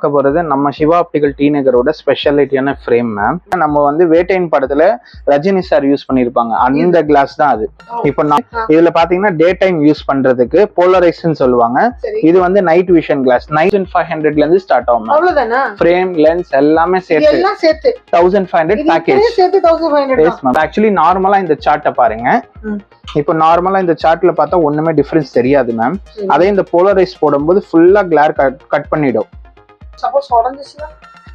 பார்க்க போறது நம்ம சிவா ஆப்டிகல் டி நகரோட ஸ்பெஷாலிட்டியான ஃப்ரேம் மேம். நம்ம வந்து வேட்டையின் படத்துல ரஜினி சார் யூஸ் பண்ணிருப்பாங்க அந்த கிளாஸ் தான் அது. இப்போ இதுல பாத்தீங்கன்னா டே டைம் யூஸ் பண்றதுக்கு போலரைஸ்ன்னு சொல்லுவாங்க. இது வந்து நைட் விஷன் கிளாஸ் 9500 இருந்து ஸ்டார்ட் ஆகும். அவ்வளவுதானா? ஃப்ரேம் லென்ஸ் எல்லாமே சேர்த்து 1500 பேக்கேஜ். ஆக்சுவலி நார்மலா இந்த சார்ட்டை பாருங்க. இப்போ நார்மலா இந்த சார்ட்ல பார்த்தா ஒண்ணுமே டிஃபரன்ஸ் தெரியாது மேம். அதே இந்த போலரைஸ் போடும்போது ஃபுல்லா கிளார் கட் பண்ணிடும். சப்போஸ் உடைஞ்சிச்சுனா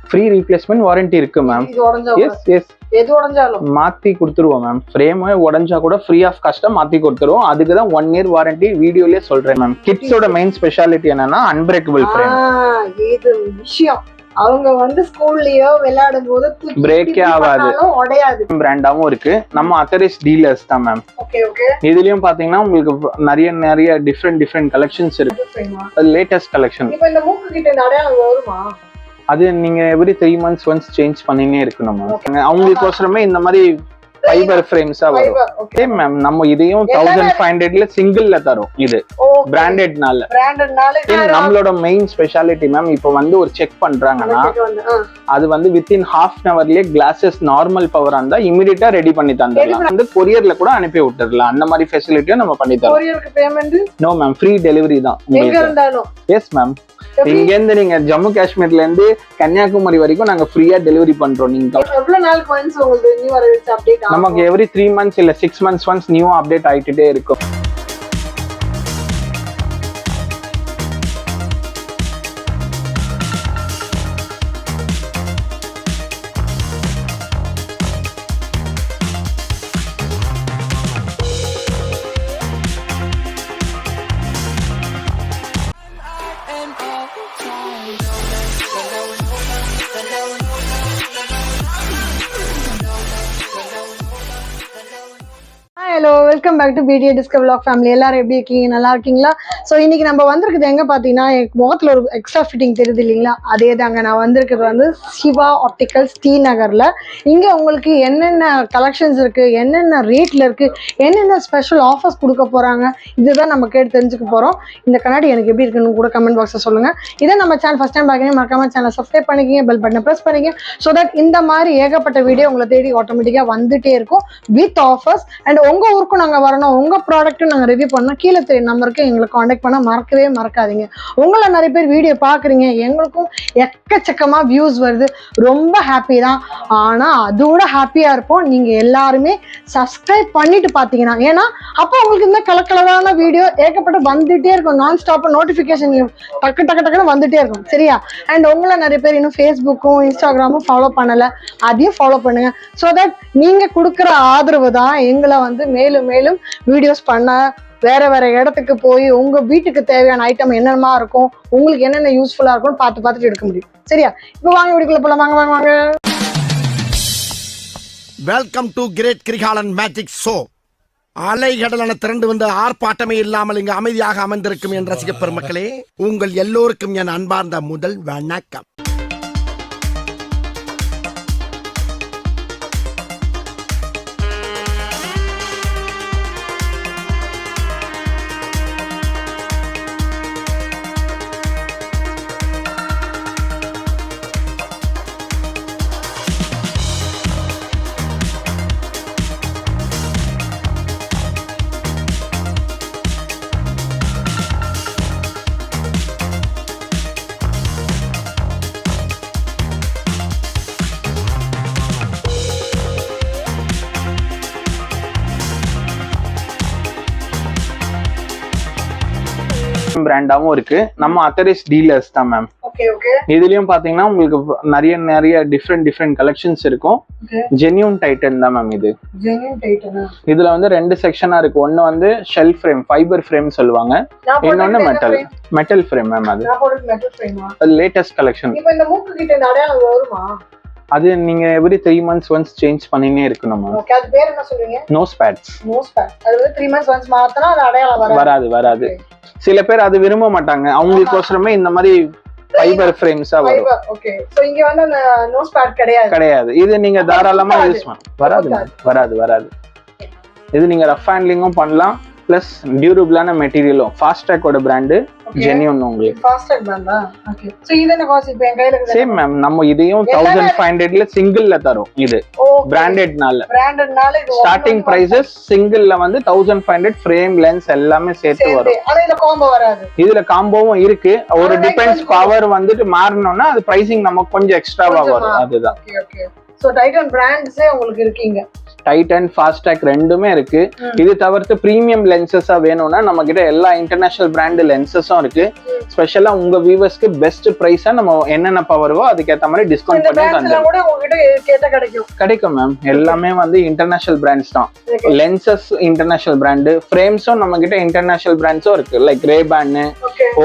ஃப்ரீ ரீப்ளேஸ்மென்ட் வாரண்டி இருக்கு மேம். இது உடைஞ்சா எது உடைஞ்சாலும் மாத்தி கொடுத்துருவோம் மேம். ஃப்ரேமே உடைஞ்சா கூட ஃப்ரீ ஆஃப் காஸ்டா மாத்தி கொடுத்துருவோம். அதுக்கு தான் 1 இயர் வாரண்டி வீடியோலயே சொல்றேன் மேம். கிட்ஸோட மெயின் ஸ்பெஷாலிட்டி என்னன்னா அன்பிரேக்கபிள் ஃப்ரேம். இது விஷயம் அவங்க வந்து ஸ்கூல்லயோ விளையாடும் போது பிரேக்கே ஆகாது, உடையாது. பிராண்டாவும் இருக்கு. நம்ம அத்தரைஸ் டீலர்ஸ் தான் மேம். Okay okay. இதுலயும் பாத்தீங்கன்னா உங்களுக்கு நிறைய டிஃப்ரெண்ட் கலெக்ஷன்ஸ் இருக்கு. Latest collection. இப்போ இந்த மூக்கு கிட்ட இந்த அடையாளம் வருமா? அது நீங்க எவ்ரி 3 months ஒன்ஸ் சேஞ்ச் பண்ணினே இருக்கணும் மேம். அவங்களுக்கோசரமே இந்த மாதிரி ஃபைபர் ஃப்ரேம்ஸா வரும். Okay ma'am. நம்ம இதையும் 1500ல சிங்கிள்ல தரோம். இது பிராண்டட்னால நம்மளோட மெயின் ஸ்பெஷாலிட்டி மேம். இப்போ வந்து ஒரு செக் பண்றாங்கன்னா அது வந்து வித்தின் ½ hourலயே கிளாஸஸ் நார்மல் பவரா இருந்தா இமிடியேட்டா ரெடி பண்ணி தந்துடலாம். வந்து கொரியர்ல கூட அனுப்பி விட்டுறலாம். அந்த மாதிரி ஃபெசிலிட்டியும் நம்ம பண்ணி தரோம். கொரியருக்கு payment no ma'am, free delivery தான். Yes ma'am. இங்க இருந்து நீங்க ஜம்மு காஷ்மீர்ல இருந்து கன்னியாகுமரி வரைக்கும் நாங்க ஃப்ரீயா டெலிவரி பண்றோம். நீங்க எவ்வளவு நாளுக்கு ஒன்ஸ் உங்களுக்கு நியூ அரைவல்ஸ் அப்டேட் ஆகும்? நமக்கு எவ்ரி 3 months இல்ல 6 months ஒன்ஸ் நியூ அப்டேட் ஆயிட்டே இருக்கும். Hello, welcome back to PDA discover vlog family. எல்லாரும் எப்படி இருக்கீங்க? நல்லா இருக்கீங்களா? ஸோ இன்னைக்கு நம்ம வந்திருக்குது எங்க பார்த்தீங்கன்னா, முகத்தில் ஒரு எக்ஸ்ட்ரா ஃபிட்டிங் தெரியுது இல்லைங்களா? அதே தாங்க. நான் வந்திருக்கிறது வந்து சிவா ஆப்டிகல்ஸ் டி நகர்ல. இங்கே உங்களுக்கு என்னென்ன கலெக்ஷன்ஸ் இருக்கு, என்னென்ன ரேட்ல இருக்கு, என்னென்ன ஸ்பெஷல் ஆஃபர்ஸ் கொடுக்க போறாங்க, இதுதான் நம்ம கேட்டு தெரிஞ்சுக்க போறோம். இந்த கண்ணாடி எனக்கு எப்படி இருக்குன்னு கூட கமெண்ட் பாக்ஸில் சொல்லுங்க. இதை நம்ம சேனல் ஃபர்ஸ்ட் டைம் பார்க்கணும், மறக்காம சேனல் சப்ஸ்கிரைப் பண்ணிக்கிங்க, பெல் பட்டனை ப்ரெஸ் பண்ணிங்க. ஸோ தட் இந்த மாதிரி ஏகப்பட்ட வீடியோ உங்களை தேடி ஆட்டோமேட்டிக்காக வந்துட்டே இருக்கும் வித் ஆஃபர்ஸ். அண்ட் உங்க ஊருக்கும் நாங்க வரணும், உங்க ப்ராடக்ட்டும் நாங்க ரிவ்யூ பண்ணோம், கீழே தெரிய நம்பருக்கு எங்களை காண்டாக்ட் பண்ண மறக்கவே மறக்காதீங்க. உங்களை நிறைய பேர் வீடியோ பாக்குறீங்க, எங்களுக்கும் எக்கச்சக்கமா வியூஸ் வருது, ரொம்ப ஹாப்பி தான். ஆனா அதோட ஹாப்பியா இருப்போம் நீங்க எல்லாருமே சப்ஸ்கிரைப் பண்ணிட்டு பாத்தீங்கன்னா. ஏன்னா அப்போ உங்களுக்கு இந்த கலக்கலரான வீடியோ ஏகப்பட்ட வந்துட்டே இருக்கும். நான் ஸ்டாப் நோட்டிபிகேஷன் டக்குன்னு வந்துட்டே இருக்கும். சரியா? அண்ட் உங்களை நிறைய பேர் இன்னும் ஃபேஸ்புக்கும் இன்ஸ்டாகிராமும் ஃபாலோ பண்ணல, அதையும் ஃபாலோ பண்ணுங்க. ஸோ தட் நீங்க கொடுக்குற ஆதரவு தான் எங்களை வந்து மேலும் மேலும் வீடியோஸ் பண்ண, வேற இடத்துக்கு போய் உங்க வீட்டுக்கு தேவையான ஐட்டம் என்னென்னமா இருக்கும், உங்களுக்கு என்னென்ன யூஸ்ஃபுல்லா இருக்கும்னு பார்த்துட்டு எடுக்க முடியும். சரியா? இப்போ வாங்க வீட்டுக்குள்ள போலாம். வாங்க. Welcome to great Kirikalan magic show. அலைகடலான திரண்டு வந்து ஆர்ப்பாட்டமே இல்லாமல் இங்கு அமைதியாக அமர்ந்திருக்கும் என் ரசிக பெருமக்களே, உங்கள் எல்லோருக்கும் என் அன்பார்ந்த முதல் வணக்கம். பிராண்டாவும் இருக்கு. நம்ம அத்தரைஸ் டீலர்ஸ் தான் மேம். இதுலயும் பாத்தீங்கன்னா உங்களுக்கு நிறைய டிஃப்ரெண்ட் கலெக்ஷன்ஸ் இருக்கும். ஜென்யூன் டைட்டன் தான் மேம். இதுல வந்து 2 செக்ஷனா இருக்கு. ஒன்னு வந்து ஷெல் ஃப்ரேம், ஃபைபர் ஃப்ரேம் சொல்லுவாங்க. இன்னொன்னு மெட்டல் ஃப்ரேம் மேம். அது லேட்டஸ்ட் கலெக்ஷன். அது நீங்க எவ்ரி 3 months ஒன்ஸ் சேஞ்ச் பண்ணினே இருக்கணும் மேம். ஓகே. அது பேர் என்ன சொல்றீங்க? Nose pads. அது வந்து 3 months ஒன்ஸ் மாத்தனா அது அடையாளம் வராது. சில பேர் அது விரும்ப மாட்டாங்க. அவங்களுக்கோசரமே இந்த மாதிரி ஃபைபர் ஃப்ரேம்ஸா வரும். ஓகே. சோ இங்க வந்து அந்த நோஸ் பேட் கிடையாது. இது நீங்க தாராளமா யூஸ் பண்ணலாம். வராது. இது நீங்க ரஃப் ஹேண்ட்லிங்கும் பண்ணலாம், பிளஸ் டியூரபிளான மெட்டீரியலும். ஃபாஸ்ட் ட்ராக்கோட பிராண்டு. ஜென்யூன் உங்களுக்கு. ஃபாஸ்டாக் பிராண்டா? ஓகே. சோ இது என்ன காஸ்ட் இப்போ என் கையில இருக்கு? சேம் மேம், நம்ம இதையும் 1500ல சிங்கிள்ல தரோம். இது பிராண்டட்னால இது ஸ்டார்டிங் பிரைசஸ் சிங்கிள்ல வந்து 1500 ஃப்ரேம் லென்ஸ் எல்லாமே சேர்த்து வரும். ஆனா இதுல காம்போ வராது. இதுல காம்போவும் இருக்கு. ஒரு டிபெண்ட்ஸ் பவர் வந்துட்டு மாறணும்னா அது பிரைசிங் நமக்கு கொஞ்சம் எக்ஸ்ட்ராவா வரும். அதுதான். Okay okay. சோ டைட்டன் பிராண்ட்ஸே உங்களுக்கு இருக்கீங்க. டைட்டன் ஃபாஸ்டாக் ரெண்டுமே இருக்கு. இது தவிர்த்து பிரீமியம் லென்சஸா வேணும்னா நம்ம கிட்ட எல்லா இன்டர்நேஷனல் பிராண்ட் லென்சஸும் இருக்கு. ஸ்பெஷலா உங்க வியூவர்ஸ்க்கு பெஸ்ட் பிரைஸா நம்ம என்னென்ன பவரோ அதுக்கேத்த மாதிரி டிஸ்கவுண்ட் பண்ணி தந்துருவோம். கூட உங்ககிட்ட கேட்டா கிடைக்கும் மேம். எல்லாமே வந்து இன்டர்நேஷனல் பிராண்ட்ஸ் தான். லென்சஸ் இன்டர்நேஷனல் பிராண்ட், ஃப்ரேம்ஸும் நம்ம கிட்ட இன்டர்நேஷனல் பிராண்ட்ஸும் இருக்கு. லைக் ரேபான்,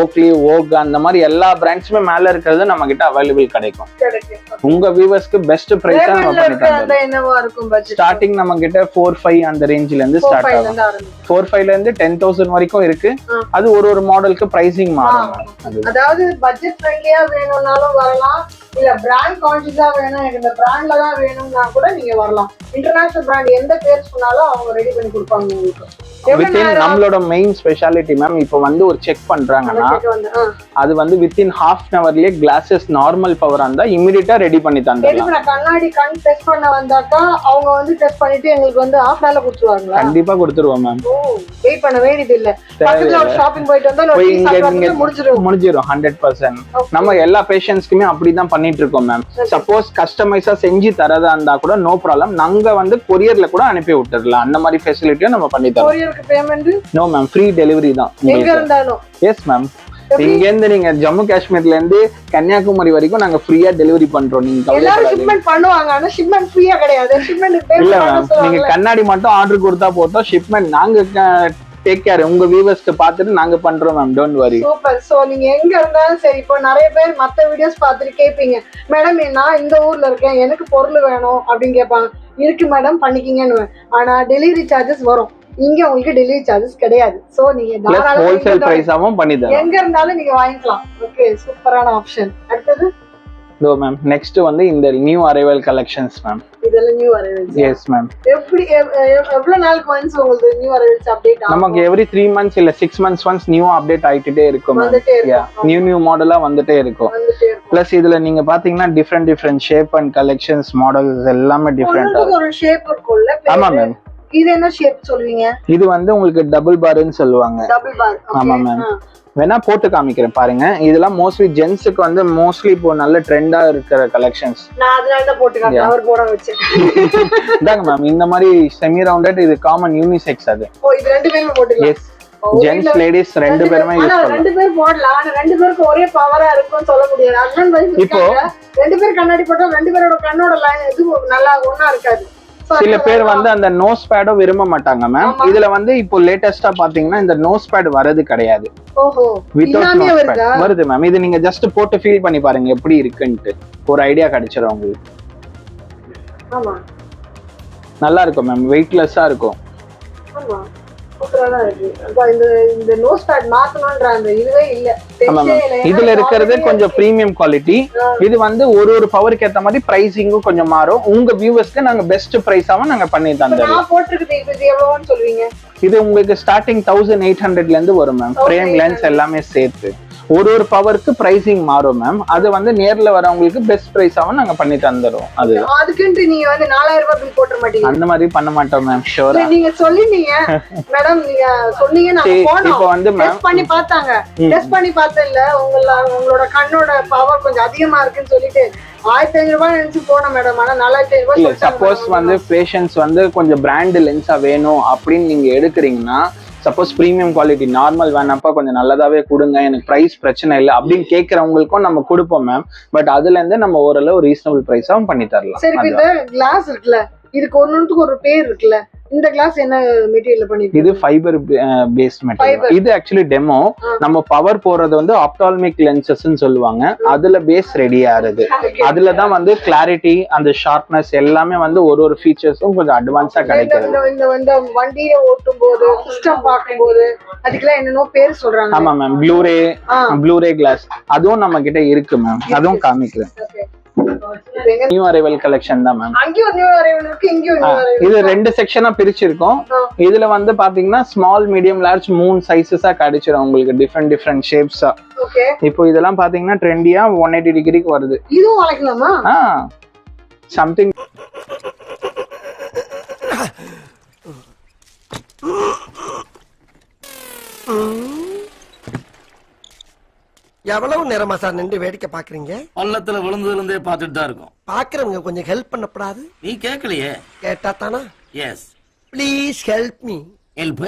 ஓக்லி, ஓக் அந்த மாதிரி எல்லா பிராண்ட்ஸுமே மேல இருக்கிறது நம்ம கிட்ட அவைலபிள் கிடைக்கும். உங்க வியூவர்ஸ்க்கு பெஸ்ட் பிரைஸா நம்ம பண்ணி தந்துருவோம். என்னவா இருக்கும் பட்ஜெட்? ஸ்டார்டிங் நம்ம கிட்ட 4-5 அந்த ரேஞ்சில இருந்து ஸ்டார்ட் ஆகும். 4-5ல இருந்து 10,000 வரைக்கும் இருக்கு. அது ஒரு மாடலுக்கு பிரைசிங் மாறும். அதாவது பட்ஜெட் ஃப்ரெண்ட்லியா வேணும்னாலும் வரலாம், இல்ல பிராண்ட் கான்ஷியஸா வேணும் எனக்கு இந்த பிராண்ட்ல தான் வேணும்னா கூட நீங்க வரலாம். இன்டர்நேஷனல் பிராண்ட் எந்த பேர் சொன்னாலும் அவங்க ரெடி பண்ணி கொடுப்பாங்க உங்களுக்கு. நம்மளோட மெயின் ஸ்பெஷாலிட்டி மேம், இப்போ வந்து ஒரு செக் பண்றாங்கன்னா அது வந்து வித்தின் ஹாஃப் அன் ஹவர்லயே கிளாஸஸ் நார்மல் பவரா இருந்தா இமிடியேட்டா ரெடி பண்ணி தந்துடலாம். கண்ணாடி கண் டெஸ்ட் பண்ண வந்தாக்கா அவங்க வந்து டெஸ்ட் பண்ணிட்டு எங்களுக்கு வந்து ஹாஃப் அன் ஹவர்ல கொடுத்துருவாங்களா? கண்டிப்பா கொடுத்துருவோம் மேம். வெயிட் பண்ண வேண்டியது இல்ல. பக்கத்துல ஒரு ஷாப்பிங் போயிட்டு வந்தா முடிஞ்சிரும் 100%. நம்ம எல்லா பேஷண்ட்ஸ்க்குமே அப்படிதான் பண்ணிட்டு இருக்கோம் மேம். சப்போஸ் கஸ்டமைஸா செஞ்சு தரதா இருந்தா கூட நோ ப்ராப்ளம், நாங்க வந்து கொரியர்ல கூட அனுப்பி விட்டுறலாம். அந்த மாதிரி ஃபெசிலிட்டியும் நம்ம பண்ணி தரோம். Payment no ma'am, free delivery தான் எங்க இருந்தாலும். Yes ma'am. இங்க இருந்து நீங்க ஜம்மு காஷ்மீர்ல இருந்து கன்னியாகுமரி வரைக்கும் நாங்க ஃப்ரீயா டெலிவரி பண்றோம். நீங்க எல்லாரும் ஷிப்மென்ட் பண்ணுவாங்க, ஆனா ஷிப்மென்ட் ஃப்ரீயா கிடையாது. ஷிப்மென்ட் இல்ல மேம், நீங்க கண்ணாடி மட்டும் ஆர்டர் கொடுத்தா போதும். ஷிப்மென்ட் நாங்க டேக் கேர், உங்க வியூவர்ஸ்க்கு பார்த்துட்டு நாங்க பண்றோம் ma'am. Don't worry. Super. So நீங்க எங்க இருந்தாலும் சரி, இப்போ நிறைய பேர் மத்த வீடியோஸ் பார்த்துட்டு கேட்பீங்க, மேடம் நான் இந்த ஊர்ல இருக்கேன் எனக்கு பொருள் வேணும் அப்படின்னு கேட்பாங்க. இருக்கு மேடம் பண்ணிக்கிங்கன்னு. ஆனா டெலிவரி சார்ஜஸ் வரும். இங்க உங்களுக்கு டெலிவரி சார்ஜஸ் கிடையாது. சோ நீங்க ஹோல்சேல் பிரைஸாவும் பண்ணி தரோம். எங்க இருந்தாலும் நீங்க வாங்கிக்கலாம். ஓகே, சூப்பரான ஆப்ஷன். அடுத்தது நோ மேம், நெக்ஸ்ட் வந்து இந்த நியூ அரைவல் கலெக்ஷன்ஸ் மேம். இதெல்லாம் நியூ அரைவல்ஸ். Yes ma'am. எப்படி எவ்வளவு நாளுக்கு ஒன்ஸ் உங்களுக்கு நியூ அரைவல்ஸ் அப்டேட் ஆகும்? நமக்கு எவ்ரி 3 months இல்ல 6 months ஒன்ஸ் நியூ அப்டேட் ஆயிட்டே இருக்கும் மேம். நியூ மாடலா வந்துட்டே இருக்கும். பிளஸ் இதுல நீங்க பாத்தீங்கன்னா different shape and collections models எல்லாமே டிஃபரெண்டா ஒரு ஷேப் இருக்கும்ல. ஆமா மேம். இது என்ன ஷேப் சொல்வீங்க? இது வந்து உங்களுக்கு டபுள் பார்னு சொல்லுவாங்க. Double bar. ஆமா மேம். வேணா போட்டு காமிக்கிறேன் பாருங்க. இதெல்லாம் மோஸ்ட்லி ஜென்ஸுக்கு வந்து மோஸ்ட்லி இப்போ நல்ல ட்ரெண்டா இருக்கிற கலெக்ஷன்ஸ். நான் அதனால தான் போட்டு காமிச்சேன், அவர் போட வச்சேன். இதாங்க மேம், இந்த மாதிரி செமி ரவுண்டட், இது காமன் யூனிசெக்ஸ். அது இது ரெண்டு பேரும் போட்டுக்கலாம். எஸ், ஜென்ஸ் லேடிஸ் ரெண்டு பேருமே யூஸ் பண்ணலாம். ரெண்டு பேர் போடலாம். ஆனா ரெண்டு பேருக்கு ஒரே பவரா இருக்கும்னு சொல்ல முடியாது. ஹஸ்பண்ட் வைஃப் இப்போ ரெண்டு பேர் கண்ணாடி போட்டா ரெண்டு பேரோட கண்ணோட லைன் இது நல்லா ஒண்ணா இருக்காது. சில பேர் வந்து அந்த நோஸ் பேடும் விரும்ப மாட்டாங்க மேம். இதுல வந்து இப்போ லேட்டஸ்டா பாத்தீங்கன்னா இந்த நோஸ் பேட் வரது கிடையாது. ஓஹோ, வித்அவுட் நோஸ் பேட் வருது மேம். இது நீங்க ஜஸ்ட் போட்டு ஃபீல் பண்ணி பாருங்க எப்படி இருக்குன்னு ஒரு ஐடியா கிடைச்சிரும் உங்களுக்கு. ஆமா, நல்லா இருக்கும் மேம். வெயிட்லெஸ்ஸா இருக்கும். ஆமா, சூப்பரா இருக்கு. இந்த நோஸ் பேட் மாத்தணும்ன்ற அந்த இதுவே இல்ல. இதுல இருக்கிறது கொஞ்சம் பிரீமியம் குவாலிட்டி. இது வந்து ஒரு பவருக்கு ஏத்த மாதிரி பிரைசிங்கும் கொஞ்சம் மாறும். உங்க வியூவர்ஸ்க்கு நாங்க பெஸ்ட் பிரைஸாவும் நாங்க பண்ணி தந்துறோம். நான் போட்டுருக்குது இது எவ்வளவுன்னு சொல்வீங்க? இது உங்களுக்கு ஸ்டார்டிங் 1800ல இருந்து வரும் மேம். ஃப்ரேம் லென்ஸ் எல்லாமே சேர்த்து ஒரு பவருக்கு பிரைசிங் மாறும் மேம். அது வந்து நேர்ல வரவங்களுக்கு பெஸ்ட் பிரைஸாவும் நாங்க பண்ணி தந்துறோம். அது அதுக்குன்னு நீங்க வந்து 4000 ரூபாய் பில் போட மாட்டீங்க? அந்த மாதிரி பண்ண மாட்டோம் மேம். ஷூரா நீங்க சொல்லிட்டீங்க மேடம், நீங்க சொன்னீங்க நான் போனோம். இப்போ வந்து டெஸ்ட் பண்ணி பார்த்தாங்க. டெஸ்ட் பண்ணி பார்த்தேன் இல்ல, உங்களோட கண்ணோட பவர் கொஞ்சம் அதிகமா இருக்குன்னு சொல்லிட்டு 1500 ரூபாய் நினைச்சு போனோம் மேடம். ஆனா 4500 ரூபாய். இல்ல, சப்போஸ் வந்து பேஷண்ட்ஸ் வந்து கொஞ்சம் பிராண்ட் லென்ஸா வேணும் அப்படின்னு நீங்க எடுக்கிறீங்கன்னா, சப்போஸ் பிரீமியம் குவாலிட்டி நார்மல் வேணாப்பா கொஞ்சம் நல்லதாவே கொடுங்க, எனக்கு பிரைஸ் பிரச்சனை இல்லை அப்படின்னு கேட்கறவங்களுக்கும் நம்ம கொடுப்போம் மேம். பட் அதுல இருந்து நம்ம ஓரளவு ரீசனபிள் பிரைஸாவும் பண்ணி தரலாம். சரி, இந்த கிளாஸ் இருக்குல்ல, இதுக்கு ஒண்ணுக்கு ஒரு பேர் இருக்குல்ல, இந்த கிளாஸ் என்ன மெட்டீரியல் பண்ணிருக்கு? இது ஃபைபர் பேஸ்ட் மெட்டீரியல். இது ஆக்சுவலி டெமோ. நம்ம பவர் போறது வந்து ஆப்டால்மிக் லென்சஸ்ன்னு சொல்லுவாங்க. அதுல பேஸ் ரெடி ஆகுது. அதுல தான் வந்து கிளாரிட்டி, அந்த ஷார்ப்னஸ் எல்லாமே வந்து ஒரு ஃபீச்சர்ஸும் கொஞ்சம் அட்வான்ஸா கிடைக்கிறது. இந்த வண்டியை ஓட்டும் போது, சிஸ்டம் பார்க்கும்போது அதுக்கெல்லாம் என்னென்ன பேர் சொல்றாங்க. ஆமா மேம், ப்ளூரே கிளாஸ் அதுவும் நம்ம கிட்ட இருக்கு மேம். அதுவும் காமிக்கிறேன். நியூ அரைவல் கலெக்ஷன் தான் மேம். அங்கேயும் நியூ அரைவல் இருக்கு, இங்கேயும் நியூ அரைவல். இது 2 செக்ஷனா பிரிச்சிருக்கோம். இதுல வந்து பாத்தீங்கன்னா ஸ்மால், மீடியம், லார்ஜ் 3 சைஸஸா கிடைச்சிரும் உங்களுக்கு, டிஃபரெண்ட் ஷேப்ஸா. ஓகே. இப்போ இதெல்லாம் பாத்தீங்கன்னா ட்ரெண்டியா 180 டிகிரிக்கு வருது. இதுவும் வளைக்கலாமா? சம்திங். எவ்வளவு நேரமா சார் நின்று வேடிக்கை பாக்குறீங்க? பள்ளத்துல விழுந்ததுல இருந்தே பாத்துட்டு தான் இருக்கோம். பாக்குறவங்க கொஞ்சம் ஹெல்ப் பண்ணப்படாது? நீ கேட்கலையே. கேட்டா தானா? Yes. Please help me. Help